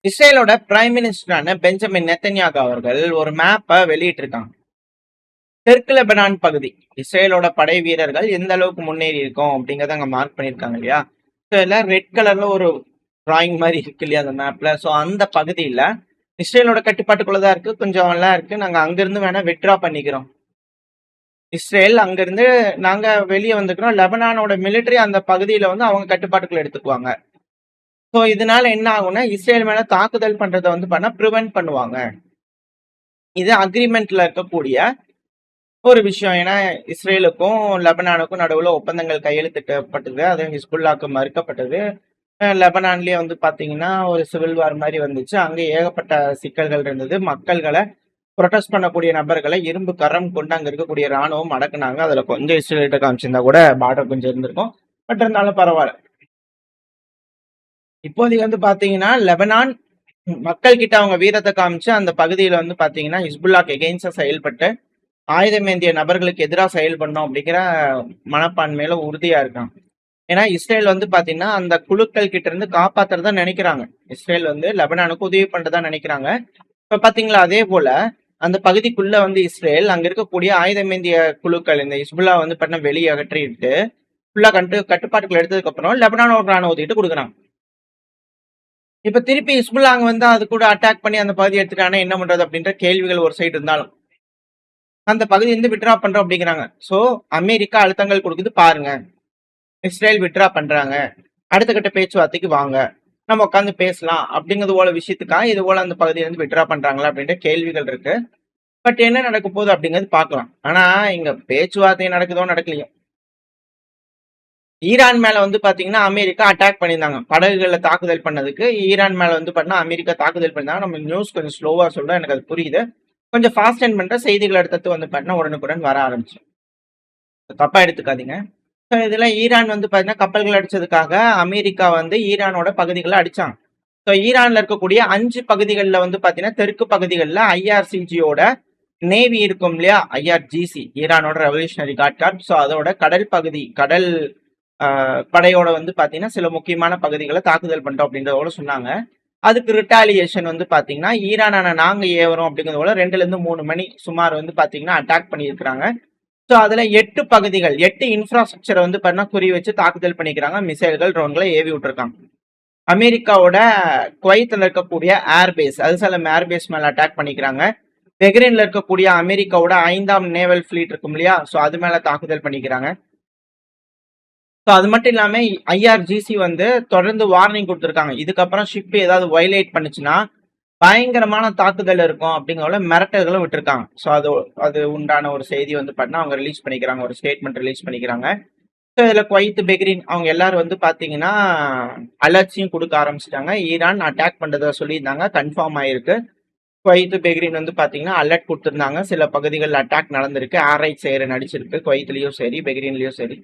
இஸ்ரேலோட prime மினிஸ்டரான Benjamin Netanyahu அவர்கள் ஒரு மேப்பை வெளியிட்டிருக்காங்க. தெற்கு லெபனான் பகுதி இஸ்ரேலோட படை வீரர்கள் எந்த அளவுக்கு முன்னேறி இருக்கோம் அப்படிங்கறத அங்க மார்க் பண்ணிருக்காங்க இல்லையா. ஸோ எல்லாம் ரெட் கலர்ல ஒரு டிராயிங் மாதிரி இருக்கு இல்லையா அந்த மேப்ல. ஸோ அந்த பகுதியில இஸ்ரேலோட கட்டுப்பாட்டுக்குள்ளதான் இருக்கு, கொஞ்சம் எல்லாம் இருக்கு. நாங்க அங்கிருந்து வேணா வித்ட்ரா பண்ணிக்கிறோம். இஸ்ரேல் அங்கிருந்து நாங்க வெளியே வந்துக்கிறோம். லெபனானோட மிலிட்டரி அந்த பகுதியில வந்து அவங்க கட்டுப்பாட்டுக்குள்ள எடுத்துக்குவாங்க. ஸோ இதனால என்ன ஆகும்னா இஸ்ரேல் மேல தாக்குதல் பண்றதை வந்து பண்ணா ப்ரிவென்ட் பண்ணுவாங்க. இது அக்ரிமெண்ட்ல இருக்கக்கூடிய ஒரு விஷயம். ஏன்னா இஸ்ரேலுக்கும் லெபனானுக்கும் நடுவுல ஒப்பந்தங்கள் கையெழுத்திட்டப்பட்டது, அது ஹிஸ்புல்லாக்கு மறுக்கப்பட்டது. லெபனான்லயே வந்து பாத்தீங்கன்னா ஒரு சிவில் வார் மாதிரி வந்துச்சு. அங்க ஏகப்பட்ட சிக்கல்கள் இருந்தது. மக்கள்களை ப்ரொடெஸ்ட் பண்ணக்கூடிய நபர்களை இரும்பு கரம் கொண்டு அங்க இருக்கக்கூடிய ராணுவம் அடக்குனாங்க. அதுல கொஞ்சம் இஸ்ரேல்கிட்ட காமிச்சிருந்தா கூட பார்டர் கொஞ்சம் இருந்திருக்கும். பட் இருந்தாலும் பரவாயில்ல. இப்போதைக்கு வந்து பாத்தீங்கன்னா லெபனான் மக்கள் கிட்ட அவங்க வீரத்தை காமிச்சு அந்த பகுதியில வந்து பாத்தீங்கன்னா ஹிஸ்புல்லாக்கு எகெயின்ஸ்டா செயல்பட்டு ஆயுதமேந்திய நபர்களுக்கு எதிராக செயல்படணும் அப்படிங்கிற மனப்பான்மையில உறுதியா இருக்காங்க. ஏன்னா இஸ்ரேல் வந்து பாத்தீங்கன்னா அந்த குழுக்கள் கிட்ட இருந்து காப்பாத்துறதா நினைக்கிறாங்க. இஸ்ரேல் வந்து லெபனானுக்கு உதவி பண்றதா நினைக்கிறாங்க. இப்ப பாத்தீங்களா, அதே போல அந்த பகுதிக்குள்ள வந்து இஸ்ரேல் அங்க இருக்கக்கூடிய ஆயுதமேந்திய குழுக்கள் இந்த ஹிஸ்புல்லா வந்து பண்ண வெளியே அகற்றிட்டு ஃபுல்லா கட்டுப்பாட்டுக்குள்ள எடுத்ததுக்கு அப்புறம் லெபனானோட ராணுவத்திட்டு கொடுக்குறாங்க. இப்ப திருப்பி ஹிஸ்புல்லா அங்க வந்து அது கூட அட்டாக் பண்ணி அந்த பகுதி எடுத்துட்டானே என்ன பண்றது அப்படின்ற கேள்விகள் ஒரு சைடு இருந்தாலும் அந்த பகுதி வந்து விட்ரா பண்றோம் அப்படிங்கிறாங்க. சோ அமெரிக்கா அழுத்தங்கள் கொடுக்குது பாருங்க, இஸ்ரேல் விட்ரா பண்றாங்க, அடுத்த கட்ட பேச்சுவார்த்தைக்கு வாங்க, நம்ம உட்காந்து பேசலாம் அப்படிங்கிறது போல விஷயத்துக்காக இது போல அந்த பகுதியில இருந்து விட்ரா பண்றாங்களா அப்படின்ற கேள்விகள் இருக்கு. பட் என்ன நடக்க போகுது அப்படிங்கிறது பார்க்கலாம். ஆனா இங்க பேச்சுவார்த்தை நடக்குதோ நடக்கலையோ, ஈரான் மேல வந்து பாத்தீங்கன்னா அமெரிக்கா அட்டாக் பண்ணியிருந்தாங்க. படகுகளை தாக்குதல் பண்ணதுக்கு ஈரான் மேல வந்து பண்ணா அமெரிக்கா தாக்குதல் பண்ணிருந்தாங்க. நம்ம நியூஸ் கொஞ்சம் ஸ்லோவா சொல்றோம், எனக்கு அது புரியுது. கொஞ்சம் ஃபாஸ்ட் அண்ட் பண்ற செய்திகள் எடுத்து வந்து பாத்தீங்கன்னா உடனுக்குடன் வர ஆரம்பிச்சு, தப்பா எடுத்துக்காதீங்க. இதுல ஈரான் வந்து பாத்தீங்கன்னா கப்பல்கள் அடிச்சதுக்காக அமெரிக்கா வந்து ஈரானோட பகுதிகளை அடிச்சாங்க. ஸோ ஈரான்ல இருக்கக்கூடிய 5 பகுதிகளில் வந்து பாத்தீங்கன்னா தெற்கு பகுதிகளில் ஐஆர்சிஜியோட நேவி இருக்கும் இல்லையா, ஐஆர்ஜிசி ஈரானோட ரெவல்யூஷனரி கார்ட். ஸோ அதோட கடல் பகுதி கடல் படையோட வந்து பாத்தீங்கன்னா சில முக்கியமான பகுதிகளை தாக்குதல் பண்ணிட்டோம் அப்படின்றதோட சொன்னாங்க. அதுக்கு ரிட்டாலியேஷன் வந்து பாத்தீங்கன்னா ஈரானான நாங்க ஏவரும் அப்படிங்கிறதோட 2ல இருந்து 3 மணி சுமார் வந்து பாத்தீங்கன்னா அட்டாக் பண்ணியிருக்கிறாங்க. ஸோ அதுல 8 பகுதிகள் 8 இன்ஃப்ராஸ்ட்ரக்சரை வந்து பண்ணா குறி வச்சு தாக்குதல் பண்ணிக்கிறாங்க. மிசைல்கள் ட்ரோன்களை ஏவி விட்டுருக்காங்க. அமெரிக்காவோட குவைத்தில் இருக்கக்கூடிய ஏர்பேஸ் அல்சலம் ஏர்பேஸ் மேல அட்டாக் பண்ணிக்கிறாங்க. பெஹ்ரைன்ல இருக்கக்கூடிய அமெரிக்காவோட 5ஆம் நேவல் ஃபிளீட் இருக்கும் இல்லையா, ஸோ அது மேல தாக்குதல் பண்ணிக்கிறாங்க. ஸோ அது மட்டும் இல்லாம ஐஆர்ஜிசி வந்து தொடர்ந்து வார்னிங் கொடுத்துருக்காங்க, இதுக்கப்புறம் ஷிப் ஏதாவது வயலேட் பண்ணுச்சுன்னா பயங்கரமான தாக்குதல் இருக்கும் அப்படிங்கிற மிரட்டல்களும் விட்டுருக்காங்க. ஸோ அது உண்டான ஒரு செய்தி வந்து பார்த்தீங்கன்னா அவங்க ரிலீஸ் பண்ணிக்கிறாங்க, ஒரு ஸ்டேட்மெண்ட் ரிலீஸ் பண்ணிக்கிறாங்க. ஸோ இதில் குவைத், பெஹ்ரைன் அவங்க எல்லாரும் வந்து பார்த்தீங்கன்னா அலர்ட்ஸையும் கொடுக்க ஆரம்பிச்சிட்டாங்க. ஈரான் அட்டாக் பண்ணுறதா சொல்லியிருந்தாங்க, கன்ஃபார்ம் ஆயிருக்கு. குவைத், பெஹ்ரைன் வந்து பார்த்தீங்கன்னா அலர்ட் கொடுத்துருந்தாங்க. சில பகுதிகளில் அட்டாக் நடந்திருக்கு, ஏர் ரைட் சைரன் அடிச்சிருக்கு, குவைத்லயும் சரி பெஹ்ரைன்லயும் சரி.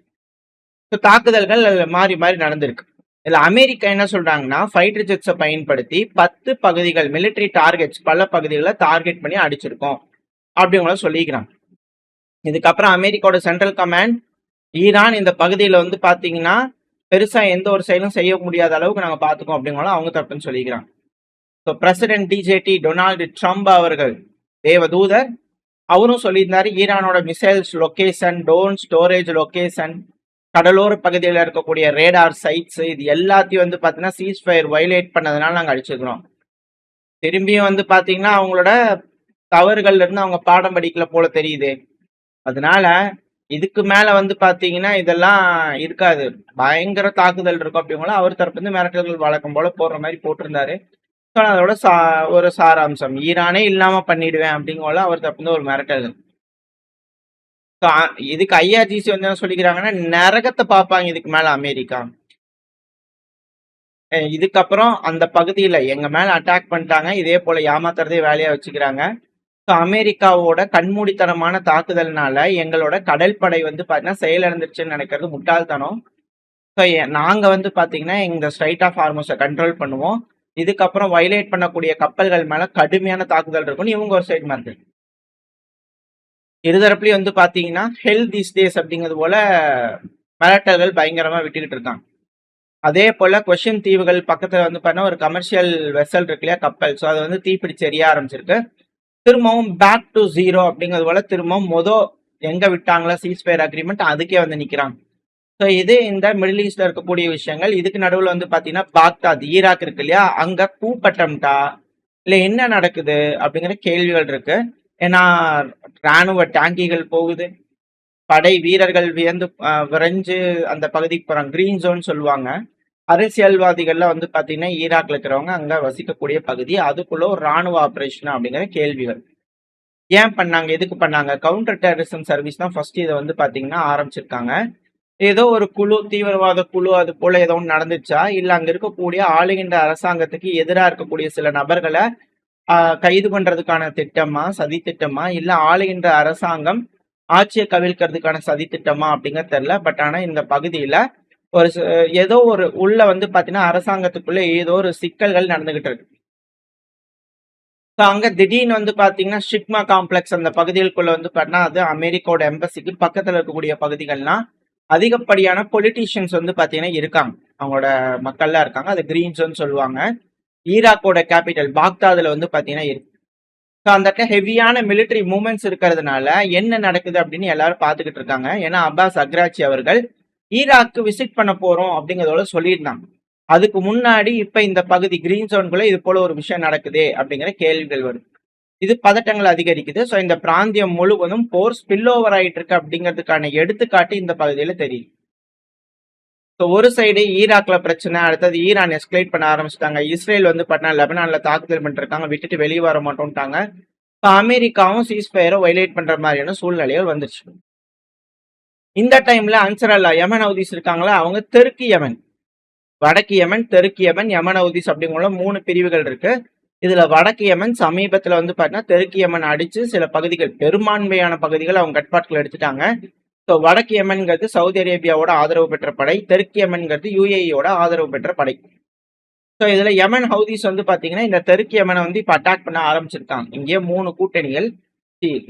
ஸோ தாக்குதல்கள் மாறி மாறி நடந்திருக்கு. இதுல அமெரிக்கா என்ன சொல்றாங்கன்னா ஃபைட்டர் ஜெட்ஸை பயன்படுத்தி 10 பகுதிகள் மிலிட்டரி டார்கெட்ஸ் பல பகுதிகளை டார்கெட் பண்ணி அடிச்சிருக்கோம் அப்படிங்கள சொல்லிக்கிறாங்க. இதுக்கப்புறம் அமெரிக்காவோட சென்ட்ரல் கமாண்ட் ஈரான் இந்த பகுதியில வந்து பாத்தீங்கன்னா பெருசா எந்த ஒரு செயலும் செய்ய முடியாத அளவுக்கு நாங்க பாத்துக்கோம் அப்படிங்களா அவங்க தப்புன்னு சொல்லிக்கிறாங்க. So president DJT Donald Trump அவர்கள் தேவதூதர் அவரும் சொல்லியிருந்தாரு, ஈரானோட missiles location, drone storage location, கடலோர பகுதியில் இருக்கக்கூடிய ரேடார் சைட்ஸ், இது எல்லாத்தையும் வந்து பாத்தீங்கன்னா சீஸ் ஃபயர் வயலேட் பண்ணதுனால நாங்க அடிச்சுக்கிறோம். திரும்பியும் வந்து பாத்தீங்கன்னா அவங்களோட தவறுகள்ல இருந்து அவங்க பாடம் படிக்கல போல தெரியுது. அதனால இதுக்கு மேல வந்து பாத்தீங்கன்னா இதெல்லாம் இருக்காது, பயங்கர தாக்குதல் இருக்கும் அப்படிங்களா அவர் தரப்பு வந்து மிரட்டல்கள் வழக்கம் போல போடுற மாதிரி போட்டிருந்தாரு. அதோட ஒரு சாராம்சம் ஈரானே இல்லாம பண்ணிடுவேன் அப்படிங்கல அவர் தரப்பு வந்து ஒரு மிரட்டல். இதுக்கு ஐஆர்ஜிசி வந்து என்ன சொல்லிக்கிறாங்கன்னா நரகத்தை பார்ப்பாங்க இதுக்கு மேல அமெரிக்கா. இதுக்கப்புறம் அந்த பகுதியில எங்க மேல அட்டாக் பண்ணிட்டாங்க, இதே போல ஏமாத்துறதே வேலையா வச்சுக்கிறாங்க. அமெரிக்காவோட கண்மூடித்தனமான தாக்குதல்னால எங்களோட கடல் படை வந்து பாத்தீங்கன்னா செயலிழந்துருச்சுன்னு நினைக்கிறது முட்டாள்தனம். நாங்க வந்து பாத்தீங்கன்னா இந்த ஸ்ட்ரைட் ஆஃப் ஹார்மோஸை கண்ட்ரோல் பண்ணுவோம், இதுக்கப்புறம் வயலேட் பண்ணக்கூடிய கப்பல்கள் மேல கடுமையான தாக்குதல் இருக்கும்னு இவங்க ஒரு சைடு மாதிரி. இருதரப்புலயும் வந்து பாத்தீங்கன்னா ஹெல் தீஸ் டேஸ் அப்படிங்கிறது போல மிரட்டல்கள் பயங்கரமா விட்டுக்கிட்டு இருக்காங்க. அதே போல கொஷின் தீவுகள் பக்கத்துல வந்து பார்த்தீங்கன்னா ஒரு கமர்ஷியல் வெசல் இருக்கு இல்லையா, கப்பல். ஸோ அது வந்து தீப்பிடிச்சு எரிய ஆரம்பிச்சிருக்கு. திரும்பவும் பேக் டு ஜீரோ அப்படிங்கிறது போல திரும்பவும் எங்க விட்டாங்களோ சீஸ்ஃபயர் அக்ரிமெண்ட் அதுக்கே வந்து நிக்கிறாங்க. ஸோ இது இந்த மிடில் ஈஸ்ட்ல இருக்கக்கூடிய விஷயங்கள். இதுக்கு நடுவில் வந்து பாத்தீங்கன்னா பாக்தாத் ஈராக் இருக்கு இல்லையா, அங்க கூப்பட்டம்டா இல்ல என்ன நடக்குது அப்படிங்கிற கேள்விகள் இருக்கு. ஏன்னா ராணுவ டாங்கிகள் போகுது, படை வீரர்கள் விரைஞ்சு அந்த பகுதிக்கு போறாங்க. கிரீன் ஜோன் சொல்லுவாங்க. அரசியல்வாதிகள்ல வந்து பாத்தீங்கன்னா ஈராக்ல இருக்கிறவங்க அங்க வசிக்கக்கூடிய பகுதி. அதுக்குள்ள ஒரு ராணுவ ஆபரேஷன் அப்படிங்கிற கேள்விகள். ஏன் பண்ணாங்க, எதுக்கு பண்ணாங்க? கவுண்டர் டெரரிசம் சர்வீஸ் தான் ஃபர்ஸ்ட் இதை வந்து பாத்தீங்கன்னா ஆரம்பிச்சிருக்காங்க. ஏதோ ஒரு குழு, தீவிரவாத குழு அது போல ஏதோ ஒன்று நடந்துச்சா, இல்ல அங்க இருக்கக்கூடிய ஆளுகின்ற அரசாங்கத்துக்கு எதிராக இருக்கக்கூடிய சில நபர்களை கைது பண்றதுக்கான திட்டமா, சதி திட்டமா, இல்ல ஆளுகின்ற அரசாங்கம் ஆட்சியை கவிழ்க்கிறதுக்கான சதி திட்டமா அப்படிங்கிறது தெரியல. பட் ஆனா இந்த பகுதியில ஒரு ஏதோ ஒரு உள்ள வந்து பாத்தீங்கன்னா அரசாங்கத்துக்குள்ள ஏதோ ஒரு சிக்கல்கள் நடந்துகிட்டு இருக்கு. அங்க திடீர்னு வந்து பாத்தீங்கன்னா ஷிக்மா காம்ப்ளெக்ஸ் அந்த பகுதிகளுக்குள்ள வந்து பாத்தீங்கன்னா அது அமெரிக்காவோட எம்பசிக்கு பக்கத்துல இருக்கக்கூடிய பகுதிகள்லாம் அதிகப்படியான பொலிட்டீஷியன்ஸ் வந்து பாத்தீங்கன்னா இருக்காங்க. அவங்களோட மக்கள்லாம் இருக்காங்க. அது கிரீன் ஜோன் சொல்லுவாங்க. ஈராக்கோட கேபிட்டல் பாக்தாதுல வந்து பாத்தீங்கன்னா இருக்கு. அந்த ஹெவியான மிலிட்டரி மூவ்மெண்ட்ஸ் இருக்கிறதுனால என்ன நடக்குது அப்படின்னு எல்லாரும் பாத்துக்கிட்டு இருக்காங்க. ஏன்னா அப்பாஸ் அக்ராச்சி அவர்கள் ஈராக்கு விசிட் பண்ண போறோம் அப்படிங்கறதோட சொல்லியிருந்தாங்க. அதுக்கு முன்னாடி இப்ப இந்த பகுதி கிரீன் ஜோன்குள்ள இது போல ஒரு விஷயம் நடக்குது அப்படிங்கிற கேள்விகள் வருது. இது பதட்டங்கள் அதிகரிக்குது. ஸோ இந்த பிராந்தியம் முழுவதும் போர் ஸ்பில் ஓவர் ஆயிட்டு இருக்கு அப்படிங்கிறதுக்கான எடுத்துக்காட்டு இந்த பகுதியில தெரியும். ஸோ ஒரு சைடு ஈராக்ல பிரச்சனை, அடுத்தது ஈரான் எஸ்கலேட் பண்ண ஆரம்பிச்சிட்டாங்க. இஸ்ரேல் வந்து பார்த்தீங்கன்னா லெபனான்ல தாக்குதல் பண்ணிருக்காங்க, விட்டுட்டு வெளியே வர மாட்டோம்ட்டாங்க. இப்போ அமெரிக்காவும் சீஸ்ஃபயரை வைலேட் பண்ற மாதிரியான சூழ்நிலைகள் வந்துருச்சு. இந்த டைம்ல அன்சரல்லா யமன் ஹவுதிஸ் இருக்காங்களா, அவங்க தெற்கு யமன், வடக்கு யமன், தெற்கு யமன், யமன் ஹவுதிஸ் அப்படிங்கிற 3 பிரிவுகள் இருக்கு. இதுல வடக்கு யமன் சமீபத்துல வந்து பாத்தீங்கன்னா தெற்கு யமன் அடிச்சு சில பகுதிகள், பெரும்பான்மையான பகுதிகள் அவங்க கட்பாட்டுல எடுத்துட்டாங்க. ஸோ வடக்கு யமன்ங்கிறது சவுதி அரேபியாவோட ஆதரவு பெற்ற படை, தெற்கு யமன்ங்கிறது யுஏஇயோட ஆதரவு பெற்ற படை. ஸோ இதுல யமன் ஹவுதிஸ் வந்து பாத்தீங்கன்னா இந்த தெற்கு யமனை வந்து இப்ப அட்டாக் பண்ண ஆரம்பிச்சிருக்காங்க. இங்கே 3 கூட்டணிகள்,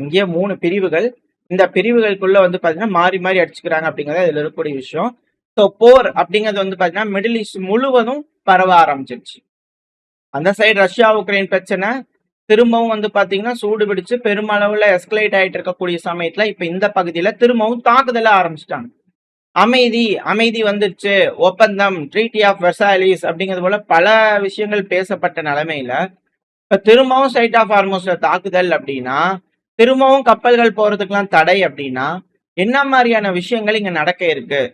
இங்கே 3 பிரிவுகள். இந்த பிரிவுகளுக்குள்ள வந்து பாத்தீங்கன்னா மாறி மாறி அடிச்சுக்கிறாங்க அப்படிங்கறது இதுல இருக்கக்கூடிய விஷயம். ஸோ போர் அப்படிங்கிறது வந்து பாத்தீங்கன்னா மிடில் ஈஸ்ட் முழுவதும் பரவ ஆரம்பிச்சிருச்சு. அந்த சைடு ரஷ்யா உக்ரைன் பிரச்சனை திரும்பவும் வந்து பாத்தீங்கன்னா சூடு பிடிச்சு பெருமளவுல எஸ்கலேட் ஆயிட்டு இருக்கக்கூடிய சமயத்துல இப்ப இந்த பகுதியில திரும்பவும் தாக்குதல ஆரம்பிச்சிட்டாங்க. அமைதி வந்துருச்சு, ஒப்பந்தம், ட்ரீட்டி ஆஃப் வெர்சாலிஸ் அப்படிங்கிறது போல பல விஷயங்கள் பேசப்பட்ட நிலைமையில இப்ப திரும்பவும் ஸ்ட்ரைட் ஆஃப் ஹார்மோஸ்ல தாக்குதல் அப்படின்னா, திரும்பவும் கப்பல்கள் போறதுக்கெல்லாம் தடை அப்படின்னா என்ன மாதிரியான விஷயங்கள் இங்க நடக்க இருக்கு?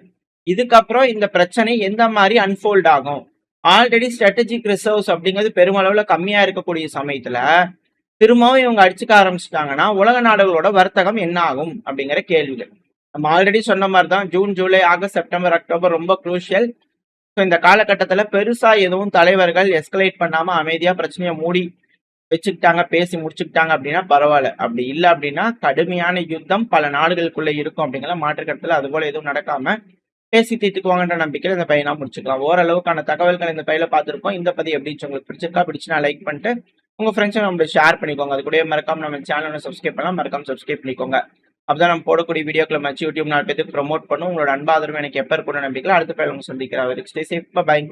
இதுக்கப்புறம் இந்த பிரச்சனை எந்த மாதிரி அன்ஃபோல்ட் ஆகும்? ஆல்ரெடி ஸ்ட்ராட்டஜிக் ரிசர்வ்ஸ் அப்படிங்கிறது பெருமளவுல கம்மியா இருக்கக்கூடிய சமயத்துல திரும்பவும் இவங்க அடிச்சுக்க ஆரம்பிச்சிட்டாங்கன்னா உலக நாடுகளோட வர்த்தகம் என்ன ஆகும் அப்படிங்கிற கேள்விகள். நம்ம ஆல்ரெடி சொன்ன மாதிரிதான் June, July, August, September, October ரொம்ப குரூஷியல். ஸோ இந்த காலகட்டத்துல பெருசா எதுவும் தலைவர்கள் எஸ்கலேட் பண்ணாம அமைதியா பிரச்சனையை மூடி வச்சுக்கிட்டாங்க, பேசி முடிச்சுக்கிட்டாங்க அப்படின்னா பரவாயில்ல. அப்படி இல்லை அப்படின்னா கடுமையான யுத்தம் பல நாடுகளுக்குள்ள இருக்கும் அப்படிங்கிற மாற்றுக்கட்டத்துல அது போல எதுவும் நடக்காம பேசி தீர்த்துக்குவாங்கன்ற நம்பிக்கையில் இந்த பையனா முடிச்சுக்கலாம். ஓரளவுக்கான தகவல்கள் இந்த பையில பார்த்துருக்கோம். இந்த பதிவு எப்படி உங்களுக்கு பிடிச்சிருக்கா, பிடிச்சுனா லைக் பண்ணிட்டு உங்க ஃப்ரெண்ட்ஸை நம்ம ஷேர் பண்ணிக்கோங்க. அது கூட மறக்காம நம்ம சேனலை சப்ஸ்கிரைப் பண்ணலாம், மறக்காம சப்ஸ்கிரைப் பண்ணிக்கோங்க. அப்பதான் நம்ம போடக்கூடிய வீடியோக்களை மச்சு யூடியூப் 4 பேருக்கு ப்ரொமோட் பண்ணும். உங்களோட அன்பாதரவு எனக்கு எப்ப இருக்கணும் நம்பிக்கை. அடுத்த பையில உங்க சந்திக்கிறேன். Stay safe, by.